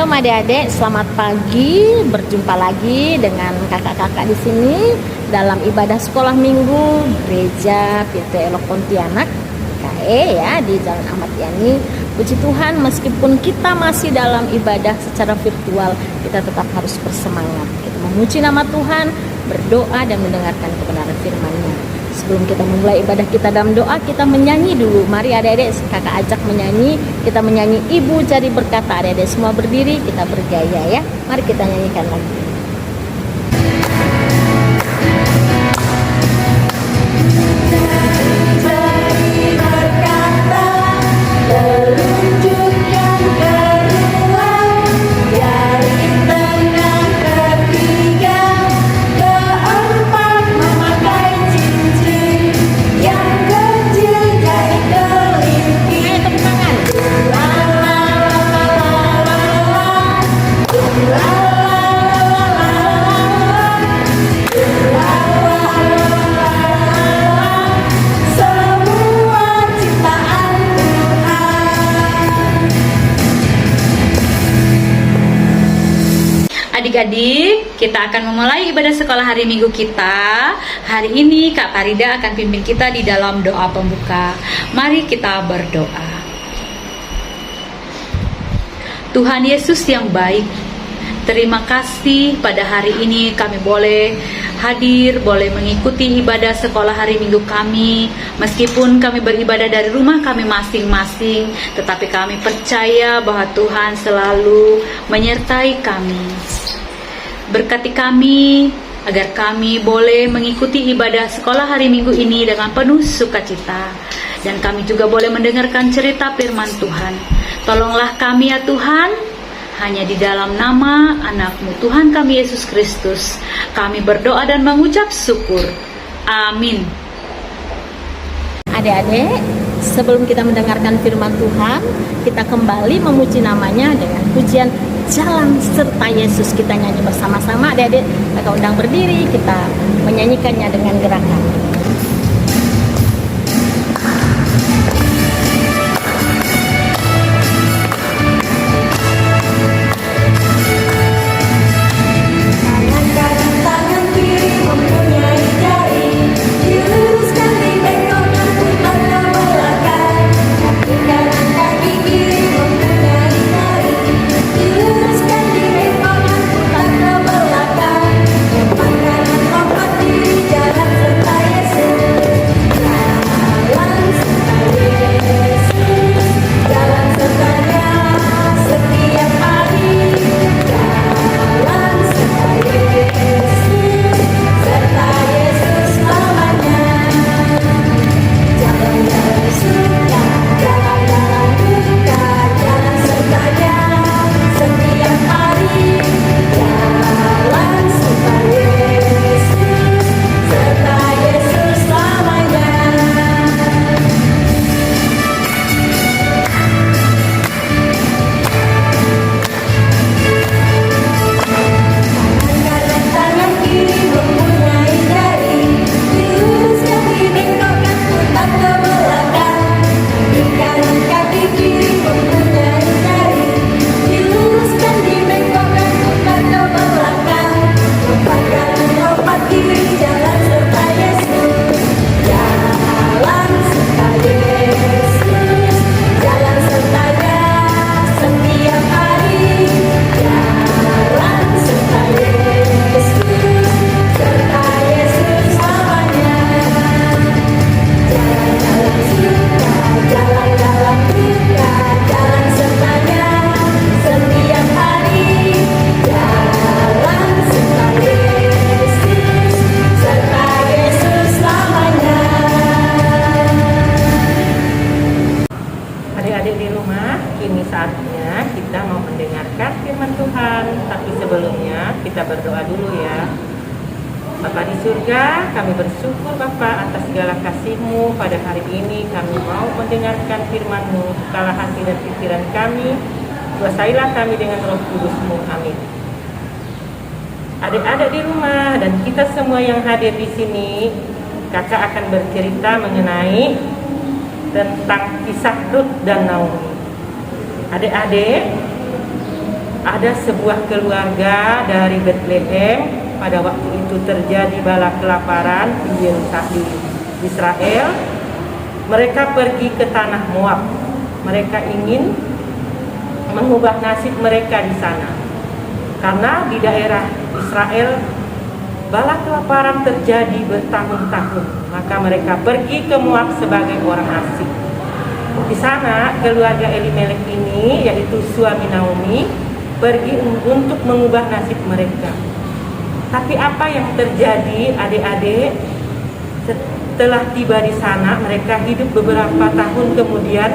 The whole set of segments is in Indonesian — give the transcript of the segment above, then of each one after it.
Shalom adik-adik, selamat pagi. Berjumpa lagi dengan kakak-kakak di sini dalam ibadah sekolah minggu Gereja PT Elok Pontianak KE ya di Jalan Ahmad Yani. Puji Tuhan, meskipun kita masih dalam ibadah secara virtual, kita tetap harus bersemangat. Kita memuji nama Tuhan, berdoa dan mendengarkan kebenaran firman-Nya. Sebelum kita memulai ibadah kita dalam doa, kita menyanyi dulu. Mari adik-adik, kakak ajak menyanyi. Kita menyanyi Ibu Jadi Berkata. Adik-adik semua berdiri, kita bergaya ya. Mari kita nyanyikan lagi. Adik-adik, kita akan memulai ibadah sekolah hari Minggu kita. Hari ini Kak Farida akan pimpin kita di dalam doa pembuka. Mari kita berdoa. Tuhan Yesus yang baik, terima kasih pada hari ini kami boleh hadir, boleh mengikuti ibadah sekolah hari Minggu kami. Meskipun kami beribadah dari rumah kami masing-masing, tetapi kami percaya bahwa Tuhan selalu menyertai kami. Berkati kami agar kami boleh mengikuti ibadah sekolah hari Minggu ini dengan penuh sukacita, dan kami juga boleh mendengarkan cerita firman Tuhan. Tolonglah kami ya Tuhan, hanya di dalam nama anak-Mu Tuhan kami Yesus Kristus kami berdoa dan mengucap syukur. Amin. Adik-adik, sebelum kita mendengarkan firman Tuhan, kita kembali memuji namanya dengan pujian Jalan Serta Yesus. Kita nyanyi bersama-sama adik-adik. Kita undang berdiri, kita menyanyikannya dengan gerakan. Kami bersyukur Bapa atas segala kasih-Mu. Pada hari ini kami mau mendengarkan firman-Mu. Bukalah hati dan pikiran kami, kuasailah kami dengan Roh Kudus-Mu. Amin. Adik-adik di rumah dan kita semua yang hadir di sini, kakak akan bercerita mengenai tentang kisah Rut dan Naomi. Adik-adik, ada sebuah keluarga dari Bethlehem. Pada waktu itu terjadi bala kelaparan di Israel. Mereka pergi ke tanah Moab. Mereka ingin mengubah nasib mereka di sana. Karena di daerah Israel bala kelaparan terjadi bertahun-tahun. Maka mereka pergi ke Moab sebagai orang asing. Di sana keluarga Elimelek ini, yaitu suami Naomi, pergi untuk mengubah nasib mereka. Tapi apa yang terjadi, adik-adik? Setelah tiba di sana, mereka hidup beberapa tahun kemudian,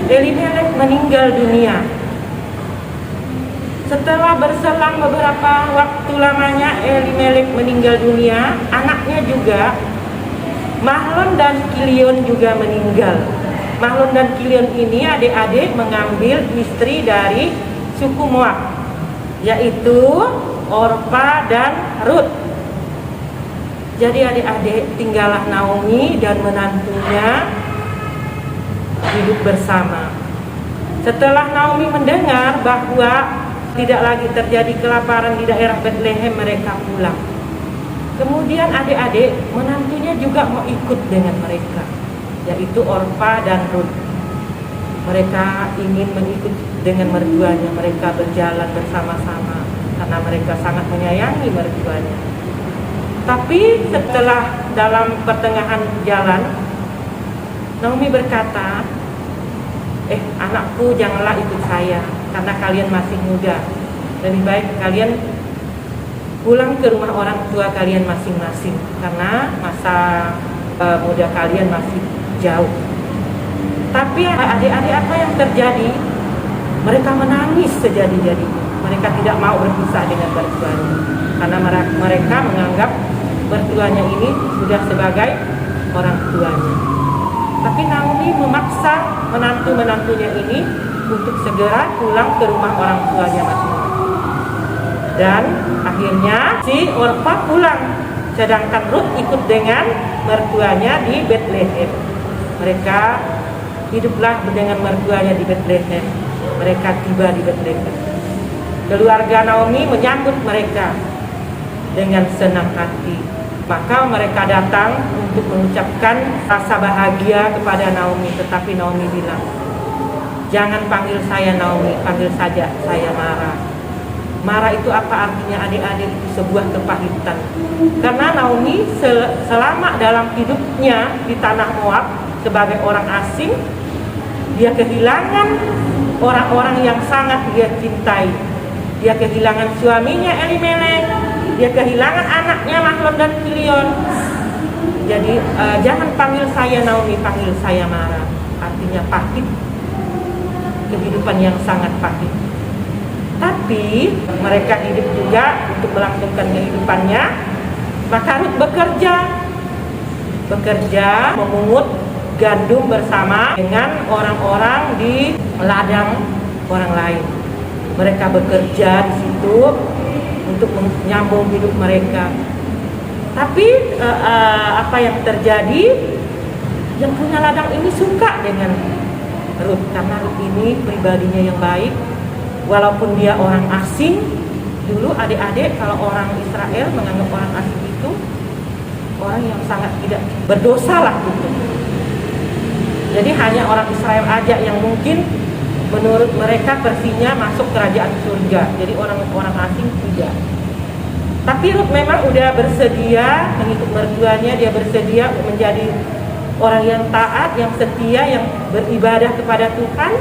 Elimelek meninggal dunia. Setelah berselang beberapa waktu lamanya Elimelek meninggal dunia, anaknya juga, Mahlon dan Kilion juga meninggal. Mahlon dan Kilion ini adik-adik mengambil istri dari suku Moab, yaitu Orpa dan Rut. Jadi adik-adik, tinggallah Naomi dan menantunya hidup bersama. Setelah Naomi mendengar bahwa tidak lagi terjadi kelaparan di daerah Bethlehem, mereka pulang. Kemudian adik-adik, menantunya juga mau ikut dengan mereka, yaitu Orpa dan Rut. Mereka ingin mengikut dengan mertuanya. Mereka berjalan bersama-sama karena mereka sangat menyayangi mertuanya. Tapi setelah dalam pertengahan jalan, Naomi berkata, anakku, janganlah ikut saya karena kalian masih muda. Lebih baik kalian pulang ke rumah orang tua kalian masing-masing karena masa muda kalian masih jauh. Tapi adik-adik, apa yang terjadi? Mereka menangis sejadi-jadinya. Mereka tidak mau berpisah dengan mertuanya karena mereka menganggap mertuanya ini sudah sebagai orang tuanya. Tapi Naomi memaksa menantu-menantunya ini untuk segera pulang ke rumah orang tuanya masing-masing. Dan akhirnya si Orpa pulang, sedangkan Rut ikut dengan mertuanya di Bethlehem. Mereka hiduplah dengan mertuanya di Bethlehem. Mereka tiba di Bethlehem. Keluarga Naomi menyambut mereka dengan senang hati. Maka mereka datang untuk mengucapkan rasa bahagia kepada Naomi. Tetapi Naomi bilang, jangan panggil saya Naomi, panggil saja saya Mara. Mara itu apa artinya adik-adik? Itu sebuah kepahitan. Karena Naomi selama dalam hidupnya di tanah Moab sebagai orang asing, dia kehilangan orang-orang yang sangat dia cintai. Dia kehilangan suaminya Elimelek, dia kehilangan anaknya Mahlon dan Kilion. Jadi jangan panggil saya Naomi, panggil saya Mara. Artinya pahit, kehidupan yang sangat pahit. Tapi mereka hidup juga untuk melangsungkan kehidupannya. Maka Rut bekerja memungut gandum bersama dengan orang-orang di ladang orang lain. Mereka bekerja di situ untuk menyambung hidup mereka. Tapi apa yang terjadi? Yang punya ladang ini suka dengan Rut karena Rut ini pribadinya yang baik. Walaupun dia orang asing, dulu adik-adik kalau orang Israel menganggap orang asing itu orang yang sangat tidak berdosa lah gitu. Jadi hanya orang Israel aja yang mungkin menurut mereka versinya masuk kerajaan surga. Jadi orang-orang asing tidak. Tapi Rut memang udah bersedia mengikut mertuanya, dia bersedia menjadi orang yang taat, yang setia, yang beribadah kepada Tuhan.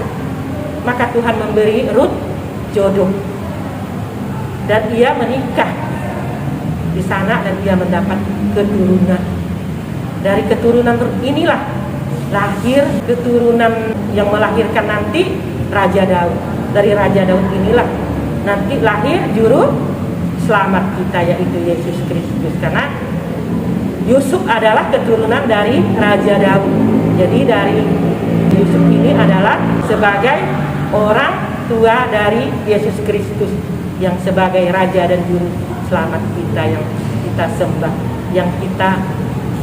Maka Tuhan memberi Rut jodoh. Dan ia menikah di sana dan ia mendapat keturunan. Dari keturunan Rut inilah lahir keturunan yang melahirkan nanti Raja Daud. Dari Raja Daud inilah nanti lahir juru selamat kita, yaitu Yesus Kristus. Karena Yusuf adalah keturunan dari Raja Daud. Jadi dari Yusuf ini adalah sebagai orang tua dari Yesus Kristus yang sebagai Raja dan juru selamat kita, yang kita sembah, yang kita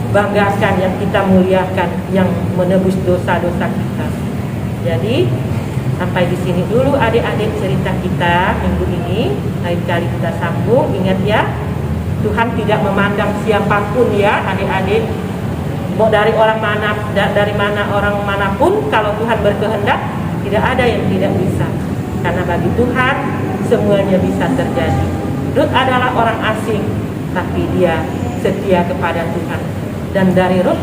banggakan, yang kita muliakan, yang menebus dosa-dosa kita. Jadi Sampai di sini dulu adik-adik cerita kita minggu ini. Lain kali kita sambung. Ingat ya, Tuhan tidak memandang siapapun ya adik-adik. Mau dari orang mana orang manapun, kalau Tuhan berkehendak tidak ada yang tidak bisa. Karena bagi Tuhan semuanya bisa terjadi. Rut adalah orang asing, tapi dia setia kepada Tuhan. Dan dari Rut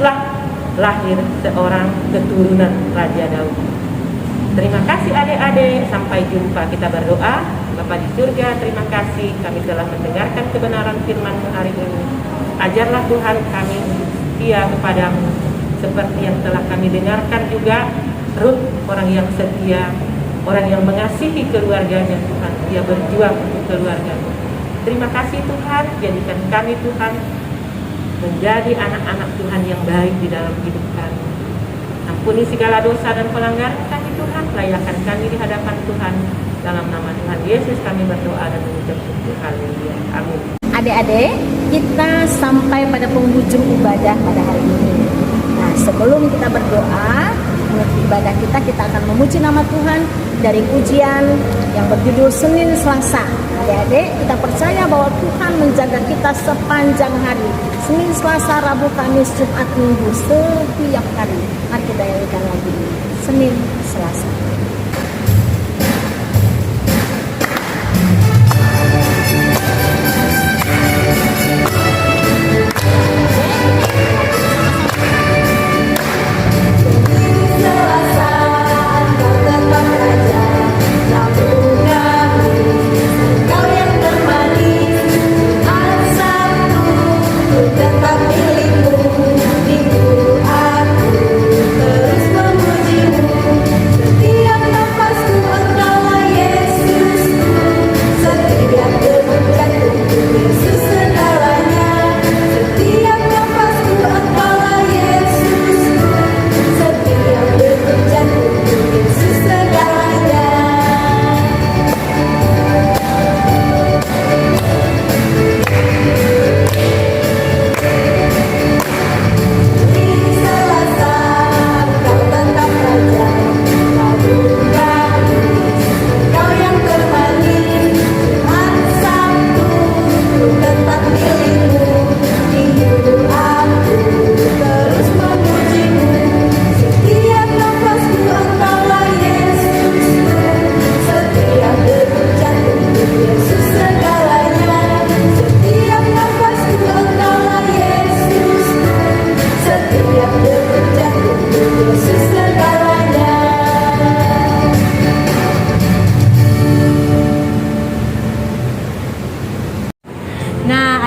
lahir seorang keturunan Raja Daud. Terima kasih adik-adik, sampai jumpa. Kita berdoa. Bapa di surga, terima kasih kami telah mendengarkan kebenaran firman-Mu hari ini. Ajarlah Tuhan kami setia kepadamu, seperti yang telah kami dengarkan juga Rut, orang yang setia, orang yang mengasihi keluarganya Tuhan. Dia berjuang untuk keluarganya. Terima kasih Tuhan, jadikan kami Tuhan menjadi anak-anak Tuhan yang baik di dalam hidup kami. Ampuni segala dosa dan pelanggaran kami Tuhan, layakan kami di hadapan Tuhan. Dalam nama Tuhan Yesus kami berdoa dan mengucap syukur. Haleluya. Amin. Adik-adik, kita sampai pada penghujung ibadah pada hari ini. Nah, sebelum kita berdoa menutup ibadah kita akan memuji nama Tuhan dari pujian yang berjudul Senin Selasa. Adik-adik, kita percaya bahwa Tuhan menjaga kita sepanjang hari. Senin, Selasa, Rabu, Kamis, Jumat, Minggu, setiap hari. Mari kita nyanyikan lagi Senin, Selasa.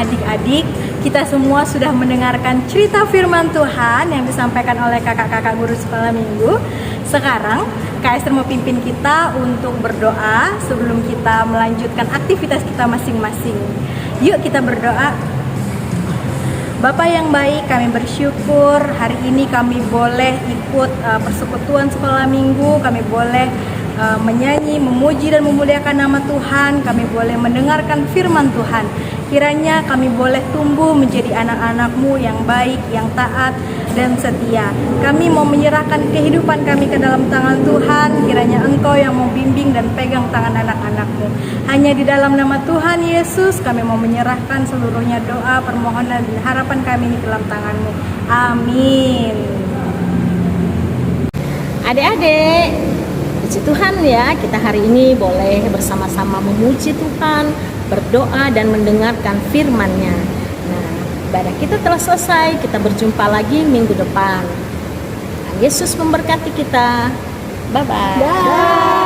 Adik-adik, kita semua sudah mendengarkan cerita firman Tuhan yang disampaikan oleh kakak-kakak guru sekolah minggu. Sekarang Kak Esther mau pimpin kita untuk berdoa sebelum kita melanjutkan aktivitas kita masing-masing. Yuk kita berdoa. Bapa yang baik, kami bersyukur hari ini kami boleh ikut persekutuan sekolah minggu. Kami boleh menyanyi, memuji dan memuliakan nama Tuhan. Kami boleh mendengarkan firman Tuhan. Kiranya kami boleh tumbuh menjadi anak-anak-Mu yang baik, yang taat dan setia. Kami mau menyerahkan kehidupan kami ke dalam tangan Tuhan. Kiranya Engkau yang membimbing dan pegang tangan anak-anak-Mu. Hanya di dalam nama Tuhan Yesus kami mau menyerahkan seluruhnya doa, permohonan dan harapan kami di dalam tangan-Mu. Amin. Adik-adik, puji Tuhan ya, kita hari ini boleh bersama-sama memuji Tuhan, berdoa dan mendengarkan firman-Nya. Nah, ibadah kita telah selesai. Kita berjumpa lagi minggu depan. Yesus memberkati kita. Bye-bye.